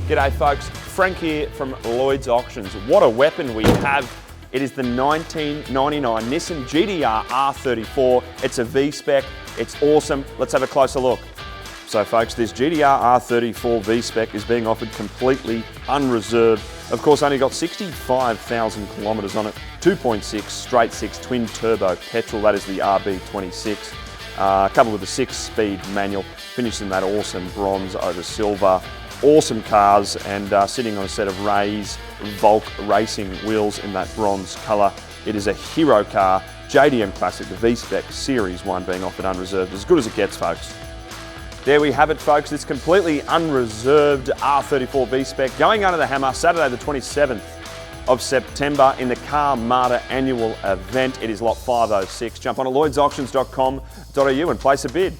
G'day folks, Frank here from Lloyd's Auctions. What a weapon we have. It is the 1999 Nissan GTR R34. It's a V-Spec, it's awesome. Let's have a closer look. So folks, this GTR R34 V-Spec is being offered completely unreserved. Of course, only got 65,000 kilometres on it. 2.6 straight six twin turbo petrol, that is the RB26. Coupled with a 6-speed manual, finished in that awesome bronze over silver. Awesome cars, and sitting on a set of Ray's Volk racing wheels in that bronze colour. It is a hero car, JDM Classic, the V-Spec Series 1 being offered unreserved. As good as it gets, folks. There we have it, folks. It's completely unreserved R34 V-Spec going under the hammer Saturday the 27th of September in the CARMada annual event. It is lot 506. Jump on to lloydsauctions.com.au and place a bid.